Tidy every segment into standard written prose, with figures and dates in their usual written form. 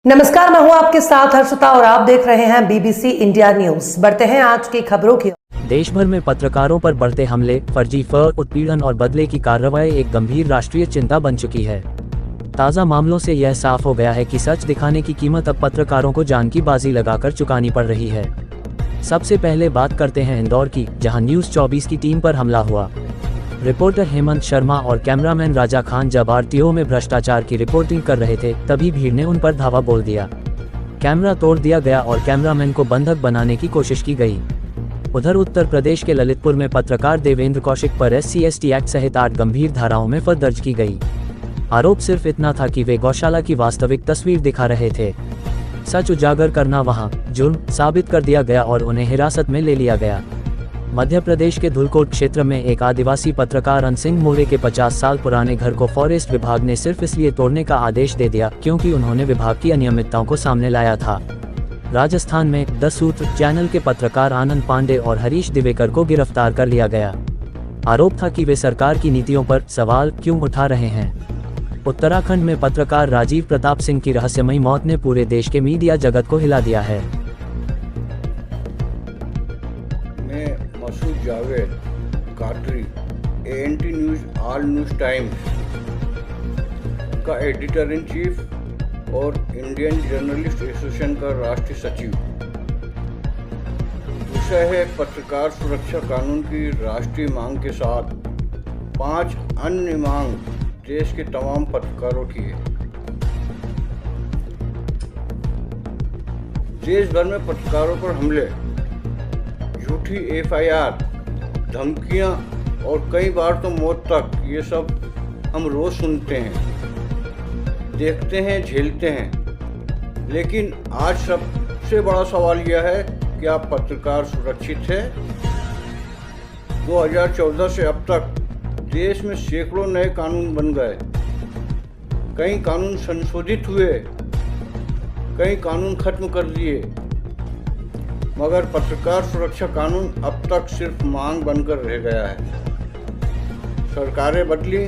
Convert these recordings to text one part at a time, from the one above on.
नमस्कार, मैं हूं आपके साथ हर्षिता और आप देख रहे हैं बीबीसी इंडिया न्यूज। बढ़ते हैं आज की खबरों की। देश भर में पत्रकारों पर बढ़ते हमले, फर्जी उत्पीड़न और बदले की कार्रवाई एक गंभीर राष्ट्रीय चिंता बन चुकी है। ताज़ा मामलों से यह साफ हो गया है कि सच दिखाने की कीमत अब पत्रकारों को जान की बाजी लगाकर चुकानी पड़ रही है। सबसे पहले बात करते हैं इंदौर की, जहां न्यूज़ 24 की टीम पर हमला हुआ। रिपोर्टर हेमंत शर्मा और कैमरामैन राजा खान जब आरटीओ में भ्रष्टाचार की रिपोर्टिंग कर रहे थे, तभी भीड़ ने उन पर धावा बोल दिया। कैमरा तोड़ दिया गया और कैमरामैन को बंधक बनाने की कोशिश की गई। उधर उत्तर प्रदेश के ललितपुर में पत्रकार देवेंद्र कौशिक पर SC/ST एक्ट सहित 8 गंभीर धाराओं में FIR दर्ज की गई। आरोप सिर्फ इतना था कि वे गौशाला की वास्तविक तस्वीर दिखा रहे थे। सच उजागर करना वहां जुर्म साबित कर दिया गया और उन्हें हिरासत में ले लिया गया। मध्य प्रदेश के धुलकोट क्षेत्र में एक आदिवासी पत्रकार अनसिंह मोरे के 50 साल पुराने घर को फॉरेस्ट विभाग ने सिर्फ इसलिए तोड़ने का आदेश दे दिया क्योंकि उन्होंने विभाग की अनियमितताओं को सामने लाया था। राजस्थान में 10 सूत्र चैनल के पत्रकार आनंद पांडे और हरीश दिवेकर को गिरफ्तार कर लिया गया। आरोप था कि वे सरकार की नीतियों पर सवाल क्यों उठा रहे हैं। उत्तराखंड में पत्रकार राजीव प्रताप सिंह की रहस्यमयी मौत ने पूरे देश के मीडिया जगत को हिला दिया है। मैं Masood Javed Qadri ANT News All News Times का एडिटर इन चीफ और इंडियन जर्नलिस्ट एसोसिएशन का राष्ट्रीय सचिव। विषय है पत्रकार सुरक्षा कानून की राष्ट्रीय मांग के साथ 5 अन्य मांग देश के तमाम पत्रकारों की है। देश भर में पत्रकारों पर हमले, झूठी FIR, धमकियां और कई बार तो मौत तक, ये सब हम रोज सुनते हैं, देखते हैं, झेलते हैं। लेकिन आज सबसे बड़ा सवाल यह है कि क्या पत्रकार सुरक्षित है? 2014 से अब तक देश में सैकड़ों नए कानून बन गए, कई कानून संशोधित हुए, कई कानून खत्म कर दिए, मगर पत्रकार सुरक्षा कानून अब तक सिर्फ मांग बनकर रह गया है। सरकारें बदली,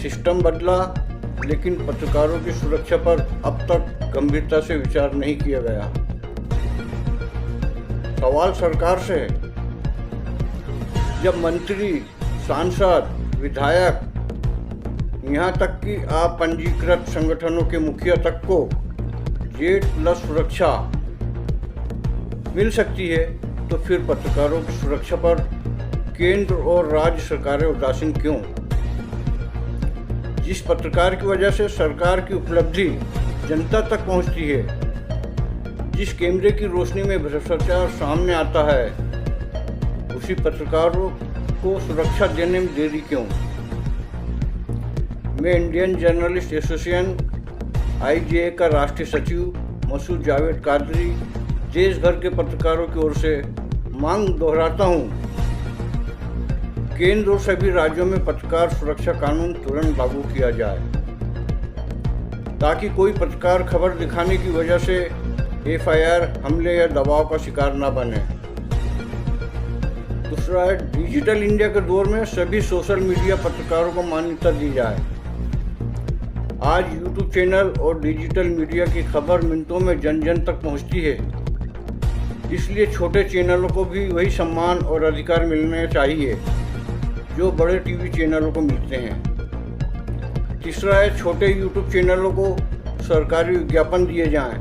सिस्टम बदला, लेकिन पत्रकारों की सुरक्षा पर अब तक गंभीरता से विचार नहीं किया गया। सवाल सरकार से है। जब मंत्री, सांसद, विधायक, यहाँ तक कि अपंजीकृत संगठनों के मुखिया तक को Z+ सुरक्षा मिल सकती है, तो फिर पत्रकारों की सुरक्षा पर केंद्र और राज्य सरकारें उदासीन क्यों? जिस पत्रकार की वजह से सरकार की उपलब्धि जनता तक पहुंचती है, जिस कैमरे की रोशनी में भ्रष्टाचार सामने आता है, उसी पत्रकारों को सुरक्षा देने में देरी क्यों? मैं इंडियन जर्नलिस्ट एसोसिएशन IJA का राष्ट्रीय सचिव मसूद जावेद कादरी देश भर के पत्रकारों की ओर से मांग दोहराता हूं, केंद्र और सभी राज्यों में पत्रकार सुरक्षा कानून तुरंत लागू किया जाए, ताकि कोई पत्रकार खबर दिखाने की वजह से FIR, हमले या दबाव का शिकार न बने। दूसरा है, डिजिटल इंडिया के दौर में सभी सोशल मीडिया पत्रकारों को मान्यता दी जाए। आज YouTube चैनल और डिजिटल मीडिया की खबर मिनटों में जन जन तक पहुंचती है, इसलिए छोटे चैनलों को भी वही सम्मान और अधिकार मिलने चाहिए जो बड़े TV चैनलों को मिलते हैं। तीसरा है, छोटे YouTube चैनलों को सरकारी विज्ञापन दिए जाएं,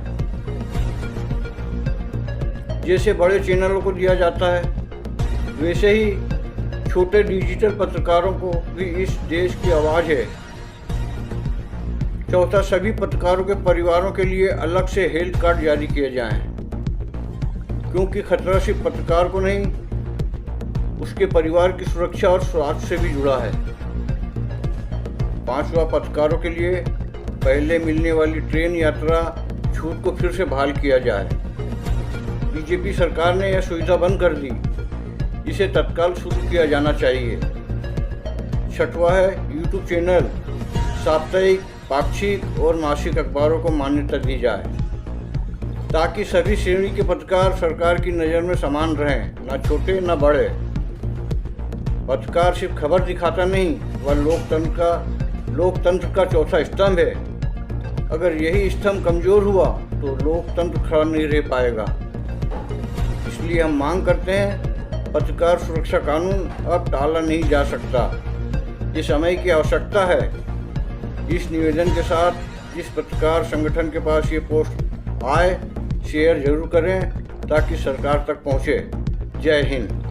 जैसे बड़े चैनलों को दिया जाता है, वैसे ही छोटे डिजिटल पत्रकारों को भी इस देश की आवाज़ है। चौथा, सभी पत्रकारों के परिवारों के लिए अलग से हेल्थ कार्ड जारी किए जाएं, क्योंकि खतरा सिर्फ पत्रकार को नहीं, उसके परिवार की सुरक्षा और स्वास्थ्य से भी जुड़ा है। पांचवा, पत्रकारों के लिए पहले मिलने वाली ट्रेन यात्रा छूट को फिर से बहाल किया जाए। BJP सरकार ने यह सुविधा बंद कर दी, इसे तत्काल शुरू किया जाना चाहिए। छठवां है, YouTube चैनल, साप्ताहिक, पाक्षिक और मासिक अखबारों को मान्यता दी जाए, ताकि सभी श्रेणी के पत्रकार सरकार की नज़र में समान रहें, न छोटे न बड़े। पत्रकार सिर्फ खबर दिखाता नहीं, वह लोकतंत्र का चौथा स्तंभ है। अगर यही स्तंभ कमजोर हुआ तो लोकतंत्र खड़ा नहीं रह पाएगा। इसलिए हम मांग करते हैं, पत्रकार सुरक्षा कानून अब टाला नहीं जा सकता, ये समय की आवश्यकता है। इस निवेदन के साथ जिस पत्रकार संगठन के पास ये पोस्ट आए, शेयर जरूर करें ताकि सरकार तक पहुँचे। जय हिंद।